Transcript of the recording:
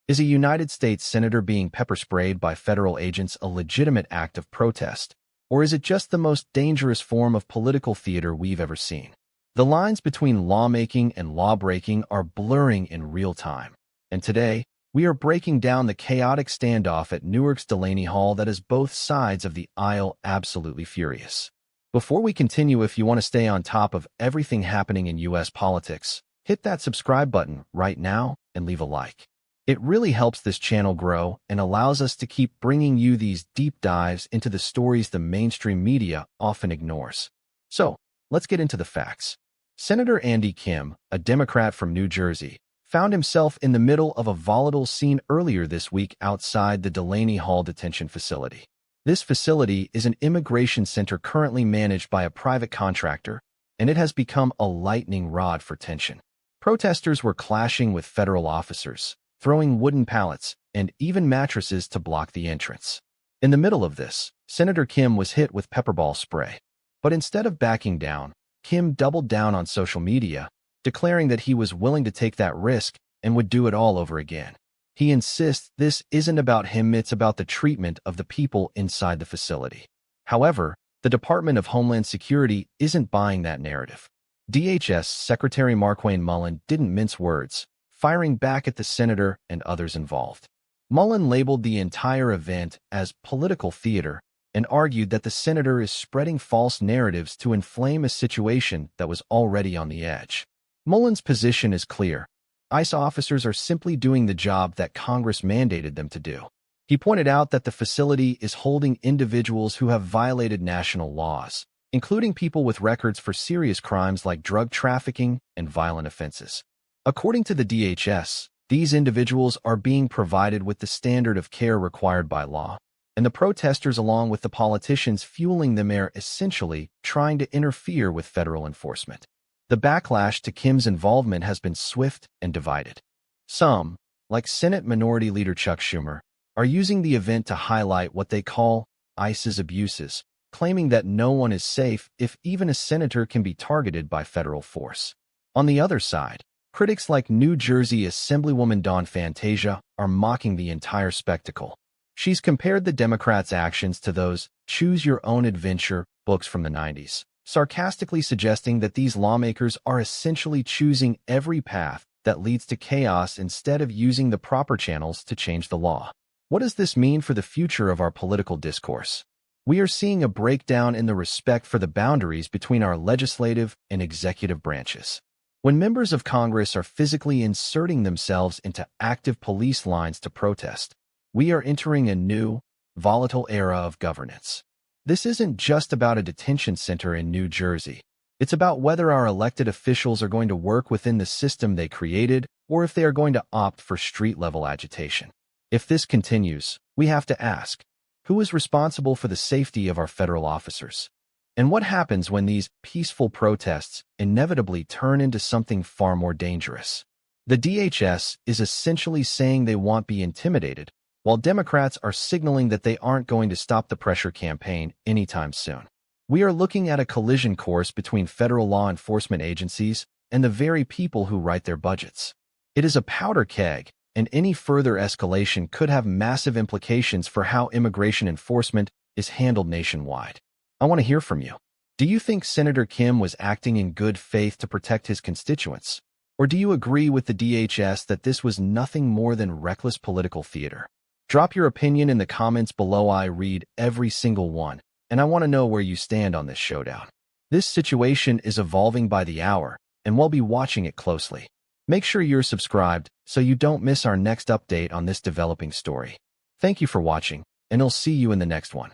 Is a United States senator being pepper sprayed by federal agents a legitimate act of protest, or is it just the most dangerous form of political theater we've ever seen? The lines between lawmaking and lawbreaking are blurring in real time, and today, we are breaking down the chaotic standoff at Newark's Delaney Hall that has both sides of the aisle absolutely furious. Before we continue, if you want to stay on top of everything happening in U.S. politics, hit that subscribe button right now and leave a like. It really helps this channel grow and allows us to keep bringing you these deep dives into the stories the mainstream media often ignores. So, let's get into the facts. Senator Andy Kim, a Democrat from New Jersey, found himself in the middle of a volatile scene earlier this week outside the Delaney Hall detention facility. This facility is an immigration center currently managed by a private contractor, and it has become a lightning rod for tension. Protesters were clashing with federal officers, throwing wooden pallets and even mattresses to block the entrance. In the middle of this, Senator Kim was hit with pepperball spray. But instead of backing down, Kim doubled down on social media, declaring that he was willing to take that risk and would do it all over again. He insists this isn't about him, it's about the treatment of the people inside the facility. However, the Department of Homeland Security isn't buying that narrative. DHS Secretary Markwayne Mullin didn't mince words, firing back at the senator and others involved. Mullin labeled the entire event as political theater and argued that the senator is spreading false narratives to inflame a situation that was already on the edge. Mullin's position is clear. ICE officers are simply doing the job that Congress mandated them to do. He pointed out that the facility is holding individuals who have violated national laws, including people with records for serious crimes like drug trafficking and violent offenses. According to the DHS, these individuals are being provided with the standard of care required by law, and the protesters, along with the politicians fueling them, are essentially trying to interfere with federal enforcement. The backlash to Kim's involvement has been swift and divided. Some, like Senate Minority Leader Chuck Schumer, are using the event to highlight what they call ICE's abuses, claiming that no one is safe if even a senator can be targeted by federal force. On the other side, critics like New Jersey Assemblywoman Dawn Fantasia are mocking the entire spectacle. She's compared the Democrats' actions to those Choose Your Own Adventure books from the 90s, sarcastically suggesting that these lawmakers are essentially choosing every path that leads to chaos instead of using the proper channels to change the law. What does this mean for the future of our political discourse? We are seeing a breakdown in the respect for the boundaries between our legislative and executive branches. When members of Congress are physically inserting themselves into active police lines to protest, we are entering a new, volatile era of governance. This isn't just about a detention center in New Jersey. It's about whether our elected officials are going to work within the system they created or if they are going to opt for street-level agitation. If this continues, we have to ask, who is responsible for the safety of our federal officers? And what happens when these peaceful protests inevitably turn into something far more dangerous? The DHS is essentially saying they won't be intimidated, while Democrats are signaling that they aren't going to stop the pressure campaign anytime soon. We are looking at a collision course between federal law enforcement agencies and the very people who write their budgets. It is a powder keg, and any further escalation could have massive implications for how immigration enforcement is handled nationwide. I want to hear from you. Do you think Senator Kim was acting in good faith to protect his constituents? Or do you agree with the DHS that this was nothing more than reckless political theater? Drop your opinion in the comments below. I read every single one, and I want to know where you stand on this showdown. This situation is evolving by the hour, and we'll be watching it closely. Make sure you're subscribed so you don't miss our next update on this developing story. Thank you for watching, and I'll see you in the next one.